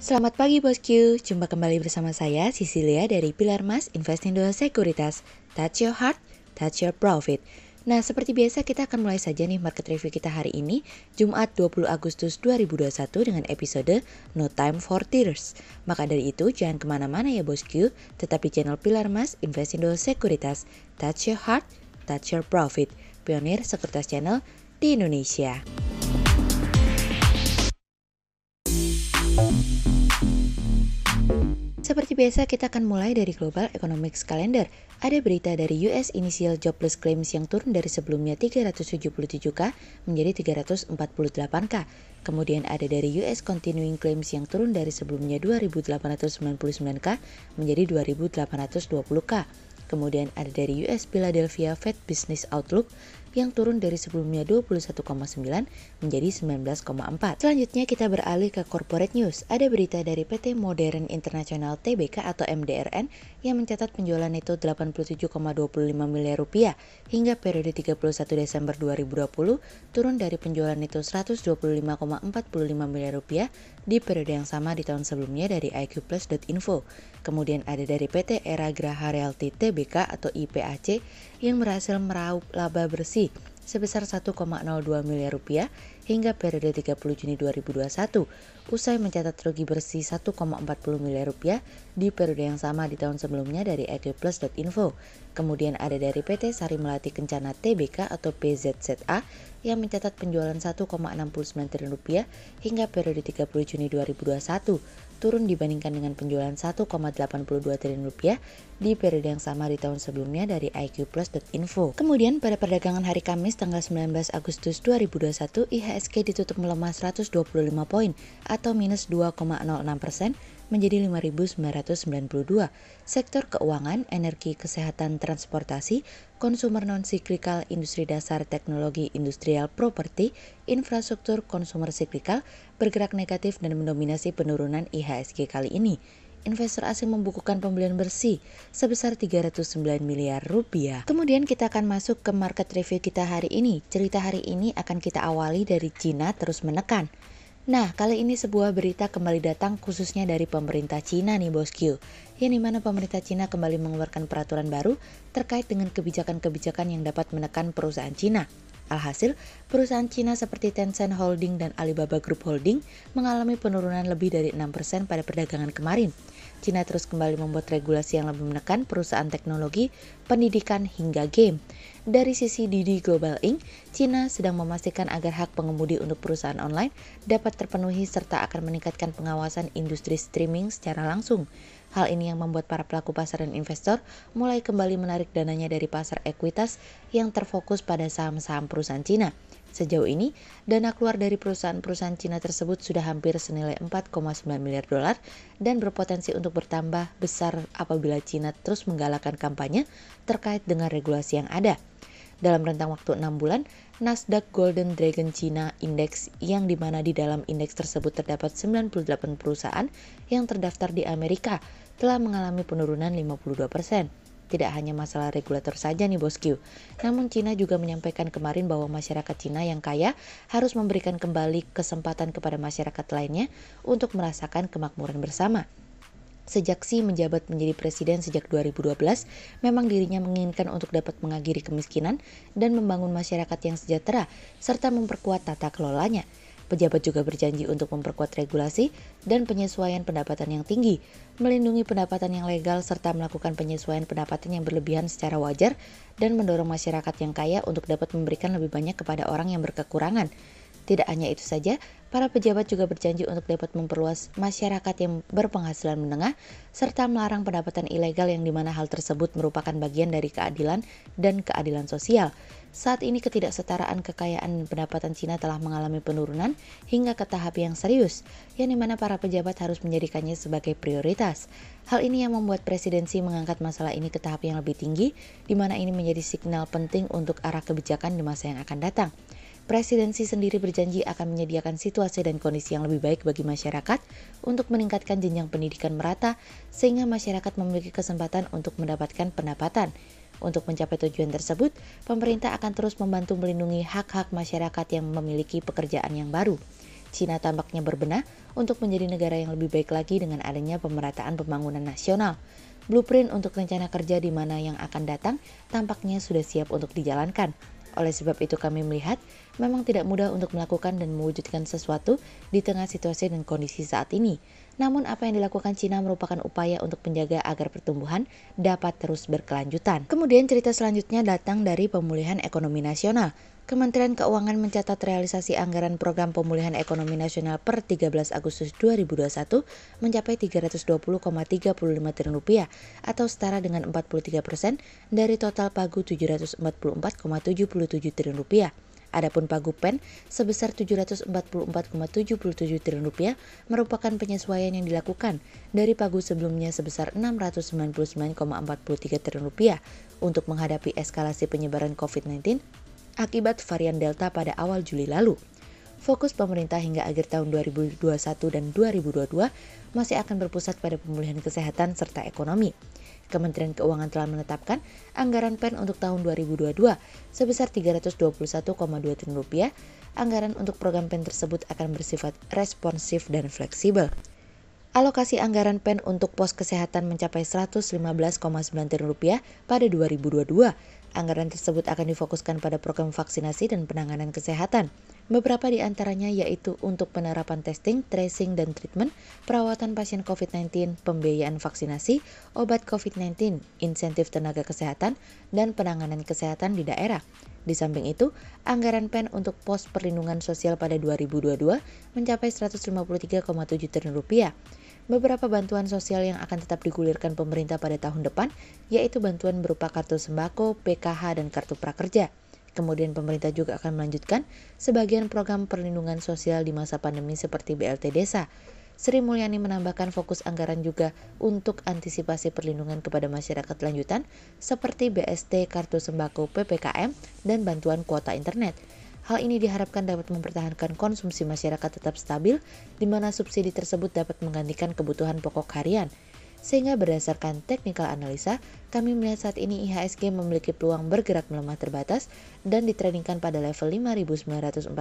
Selamat pagi bosku, jumpa kembali bersama saya Cecilia dari Pilar Mas Investindo Sekuritas. Touch your heart, touch your profit. Nah, seperti biasa kita akan mulai saja nih market review kita hari ini, Jumat 20 Agustus 2021 dengan episode No Time for Tears. Maka dari itu jangan kemana-mana ya bosku, tetap di channel Pilar Mas Investindo Sekuritas. Touch your heart, touch your profit. Pionir Sekuritas Channel di Indonesia. Seperti biasa kita akan mulai dari Global Economics Calendar. Ada berita dari US Initial Jobless Claims yang turun dari sebelumnya 377K menjadi 348K. Kemudian ada dari US Continuing Claims yang turun dari sebelumnya 2.899K menjadi 2.820K. Kemudian ada dari US Philadelphia Fed Business Outlook yang turun dari sebelumnya 21,9 menjadi 19,4. Selanjutnya kita beralih ke corporate news. Ada berita dari PT Modern International Tbk atau MDRN yang mencatat penjualan neto 87,25 miliar rupiah hingga periode 31 Desember 2020 turun dari penjualan neto 125,45 miliar rupiah di periode yang sama di tahun sebelumnya dari iqplus.info. Kemudian ada dari PT Era Graha Realty Tbk atau IPAC yang berhasil meraup laba bersih sebesar 1,02 miliar rupiah hingga periode 30 Juni 2021, usai mencatat rugi bersih 1,40 miliar rupiah di periode yang sama di tahun sebelumnya dari iqplus.info. Kemudian ada dari PT Sari Melati Kencana Tbk atau PZZA yang mencatat penjualan 1,69 triliun rupiah hingga periode 30 Juni 2021, turun dibandingkan dengan penjualan 1,82 triliun rupiah di periode yang sama di tahun sebelumnya dari iqplus.info. Kemudian pada perdagangan hari Kamis tanggal 19 Agustus 2021, IHSG ditutup melemah 125 poin atau minus 2,06% menjadi 5.992. Sektor keuangan, energi, kesehatan, transportasi, konsumer non-siklikal, industri dasar, teknologi, industrial, properti, infrastruktur, konsumer siklikal bergerak negatif dan mendominasi penurunan IHSG kali ini. Investor asing membukukan pembelian bersih sebesar 309 miliar rupiah. Kemudian kita akan masuk ke market review kita hari ini. Cerita hari ini akan kita awali dari Cina terus menekan. Nah, kali ini sebuah berita kembali datang khususnya dari pemerintah Cina nih bosku, yang dimana pemerintah Cina kembali mengeluarkan peraturan baru terkait dengan kebijakan-kebijakan yang dapat menekan perusahaan Cina. Alhasil, perusahaan Cina seperti Tencent Holding dan Alibaba Group Holding mengalami penurunan lebih dari 6% pada perdagangan kemarin. Cina terus kembali membuat regulasi yang lebih menekan perusahaan teknologi, pendidikan, hingga game. Dari sisi Didi Global Inc., Cina sedang memastikan agar hak pengemudi untuk perusahaan online dapat terpenuhi serta akan meningkatkan pengawasan industri streaming secara langsung. Hal ini yang membuat para pelaku pasar dan investor mulai kembali menarik dananya dari pasar ekuitas yang terfokus pada saham-saham perusahaan Cina. Sejauh ini, dana keluar dari perusahaan-perusahaan Cina tersebut sudah hampir senilai 4,9 miliar dolar dan berpotensi untuk bertambah besar apabila Cina terus menggalakkan kampanye terkait dengan regulasi yang ada. Dalam rentang waktu 6 bulan, Nasdaq Golden Dragon China Index yang dimana di dalam indeks tersebut terdapat 98 perusahaan yang terdaftar di Amerika telah mengalami penurunan 52%. Tidak hanya masalah regulator saja nih bosku, namun Cina juga menyampaikan kemarin bahwa masyarakat Cina yang kaya harus memberikan kembali kesempatan kepada masyarakat lainnya untuk merasakan kemakmuran bersama. Sejak Xi menjabat menjadi presiden sejak 2012, memang dirinya menginginkan untuk dapat mengakhiri kemiskinan dan membangun masyarakat yang sejahtera, serta memperkuat tata kelolanya. Pejabat juga berjanji untuk memperkuat regulasi dan penyesuaian pendapatan yang tinggi, melindungi pendapatan yang legal, serta melakukan penyesuaian pendapatan yang berlebihan secara wajar, dan mendorong masyarakat yang kaya untuk dapat memberikan lebih banyak kepada orang yang berkekurangan. Tidak hanya itu saja, para pejabat juga berjanji untuk dapat memperluas masyarakat yang berpenghasilan menengah, serta melarang pendapatan ilegal yang dimana hal tersebut merupakan bagian dari keadilan dan keadilan sosial. Saat ini ketidaksetaraan kekayaan dan pendapatan Cina telah mengalami penurunan hingga ke tahap yang serius, yang dimana para pejabat harus menjadikannya sebagai prioritas. Hal ini yang membuat presidensi mengangkat masalah ini ke tahap yang lebih tinggi, di mana ini menjadi signal penting untuk arah kebijakan di masa yang akan datang. Presidensi sendiri berjanji akan menyediakan situasi dan kondisi yang lebih baik bagi masyarakat untuk meningkatkan jenjang pendidikan merata sehingga masyarakat memiliki kesempatan untuk mendapatkan pendapatan. Untuk mencapai tujuan tersebut, pemerintah akan terus membantu melindungi hak-hak masyarakat yang memiliki pekerjaan yang baru. Cina tampaknya berbenah untuk menjadi negara yang lebih baik lagi dengan adanya pemerataan pembangunan nasional. Blueprint untuk rencana kerja di mana yang akan datang tampaknya sudah siap untuk dijalankan. Oleh sebab itu kami melihat memang tidak mudah untuk melakukan dan mewujudkan sesuatu di tengah situasi dan kondisi saat ini. Namun apa yang dilakukan Cina merupakan upaya untuk menjaga agar pertumbuhan dapat terus berkelanjutan. Kemudian cerita selanjutnya datang dari pemulihan ekonomi nasional. Kementerian Keuangan mencatat realisasi anggaran program pemulihan ekonomi nasional per 13 Agustus 2021 mencapai 320,35 triliun rupiah atau setara dengan 43% dari total pagu 744,77 triliun rupiah. Adapun pagu PEN sebesar 744,77 triliun rupiah merupakan penyesuaian yang dilakukan dari pagu sebelumnya sebesar 699,43 triliun rupiah untuk menghadapi eskalasi penyebaran COVID-19 akibat varian Delta pada awal Juli lalu. Fokus pemerintah hingga akhir tahun 2021 dan 2022 masih akan berpusat pada pemulihan kesehatan serta ekonomi. Kementerian Keuangan telah menetapkan anggaran PEN untuk tahun 2022 sebesar 321,2 triliun rupiah. Anggaran untuk program PEN tersebut akan bersifat responsif dan fleksibel. Alokasi anggaran PEN untuk pos kesehatan mencapai 115,9 triliun rupiah pada 2022. Anggaran tersebut akan difokuskan pada program vaksinasi dan penanganan kesehatan. Beberapa di antaranya yaitu untuk penerapan testing, tracing, dan treatment, perawatan pasien COVID-19, pembiayaan vaksinasi, obat COVID-19, insentif tenaga kesehatan, dan penanganan kesehatan di daerah. Di samping itu, anggaran PEN untuk pos perlindungan sosial pada 2022 mencapai 153,7 triliun rupiah. Beberapa bantuan sosial yang akan tetap digulirkan pemerintah pada tahun depan, yaitu bantuan berupa kartu sembako, PKH, dan kartu prakerja. Kemudian pemerintah juga akan melanjutkan sebagian program perlindungan sosial di masa pandemi seperti BLT Desa. Sri Mulyani menambahkan fokus anggaran juga untuk antisipasi perlindungan kepada masyarakat lanjutan seperti BST, kartu sembako, PPKM, dan bantuan kuota internet. Hal ini diharapkan dapat mempertahankan konsumsi masyarakat tetap stabil, di mana subsidi tersebut dapat menggantikan kebutuhan pokok harian. Sehingga berdasarkan technical analisa, kami melihat saat ini IHSG memiliki peluang bergerak melemah terbatas dan ditradingkan pada level 5.914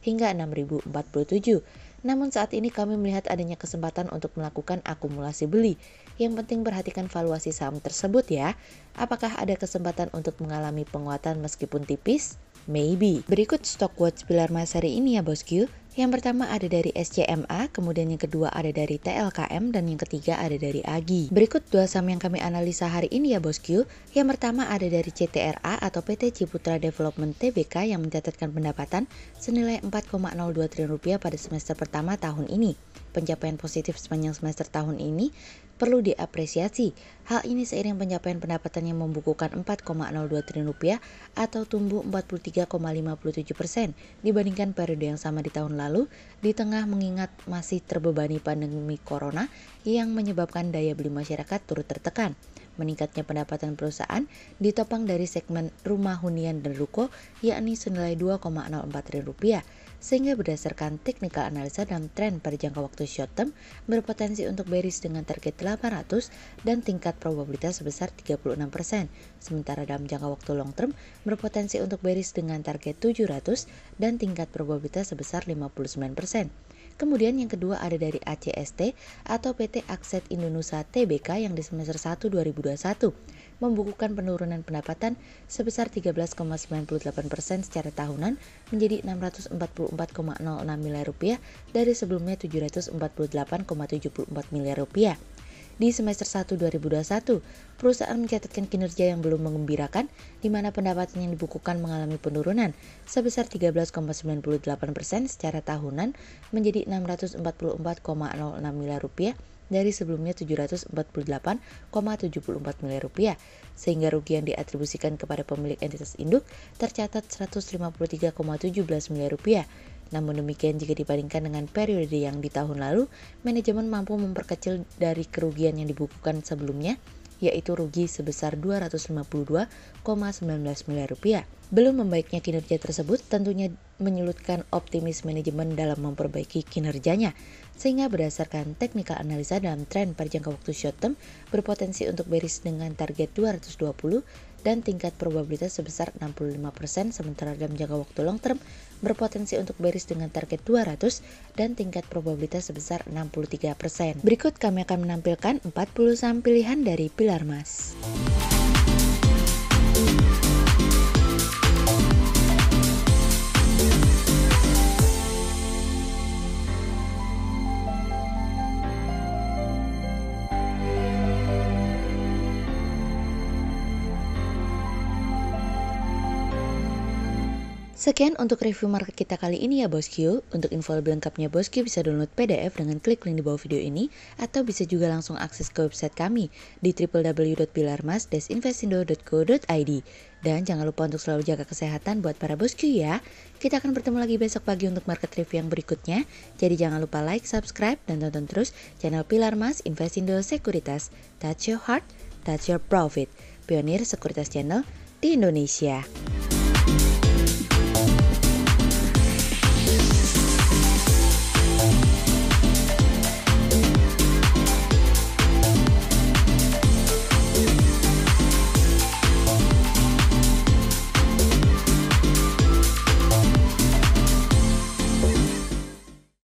hingga 6.047. Namun saat ini kami melihat adanya kesempatan untuk melakukan akumulasi beli. Yang penting perhatikan valuasi saham tersebut ya. Apakah ada kesempatan untuk mengalami penguatan meskipun tipis? Maybe. Berikut stock watch pilar Mas hari ini ya bosku. Yang pertama ada dari SCMA, kemudian yang kedua ada dari TLKM, dan yang ketiga ada dari AGI. Berikut dua saham yang kami analisa hari ini ya bosku. Yang pertama ada dari CTRA atau PT Ciputra Development Tbk yang mencatatkan pendapatan senilai 4,02 triliun rupiah pada semester pertama tahun ini. Pencapaian positif sepanjang semester tahun ini perlu diapresiasi. Hal ini seiring pencapaian pendapatan yang membukukan 4,02 triliun rupiah atau tumbuh 43,57% dibandingkan periode yang sama di tahun lalu, di tengah mengingat masih terbebani pandemi corona yang menyebabkan daya beli masyarakat turut tertekan. Meningkatnya pendapatan perusahaan ditopang dari segmen rumah hunian dan ruko yakni senilai 2,04 triliun rupiah. Sehingga berdasarkan technical analisa dalam tren pada jangka waktu short term berpotensi untuk bearish dengan target 800 dan tingkat probabilitas sebesar 36%. Sementara dalam jangka waktu long term berpotensi untuk bearish dengan target 700 dan tingkat probabilitas sebesar 59%. Kemudian yang kedua ada dari ACST atau PT Akset Indonesia Tbk yang di semester 1 2021 membukukan penurunan pendapatan sebesar 13,98% secara tahunan menjadi 644,06 miliar rupiah dari sebelumnya 748,74 miliar rupiah. Di semester 1 2021, perusahaan mencatatkan kinerja yang belum menggembirakan, di mana pendapatan yang dibukukan mengalami penurunan sebesar 13,98% secara tahunan menjadi 644,06 miliar rupiah dari sebelumnya 748,74 miliar rupiah, sehingga rugi yang diatribusikan kepada pemilik entitas induk tercatat 153,17 miliar rupiah. Namun demikian jika dibandingkan dengan periode yang di tahun lalu, manajemen mampu memperkecil dari kerugian yang dibukukan sebelumnya, yaitu rugi sebesar 252,19 miliar rupiah. Belum membaiknya kinerja tersebut tentunya menyulitkan optimis manajemen dalam memperbaiki kinerjanya, sehingga berdasarkan technical analisa dalam tren pada jangka waktu short term berpotensi untuk bearish dengan target 220 dan tingkat probabilitas sebesar 65%, sementara dalam jangka waktu long term berpotensi untuk bearish dengan target 200 dan tingkat probabilitas sebesar 63%. Berikut kami akan menampilkan 40 saham pilihan dari Pilar Mas. Sekian untuk review market kita kali ini ya bosku. Untuk info lebih lengkapnya bosku bisa download PDF dengan klik link di bawah video ini, atau bisa juga langsung akses ke website kami di www.pilarmas-investindo.co.id. Dan jangan lupa untuk selalu jaga kesehatan buat para bosku ya. Kita akan bertemu lagi besok pagi untuk market review yang berikutnya. Jadi jangan lupa like, subscribe, dan tonton terus channel Pilar Mas Investindo Sekuritas. Touch your heart, touch your profit. Pionir Sekuritas Channel di Indonesia.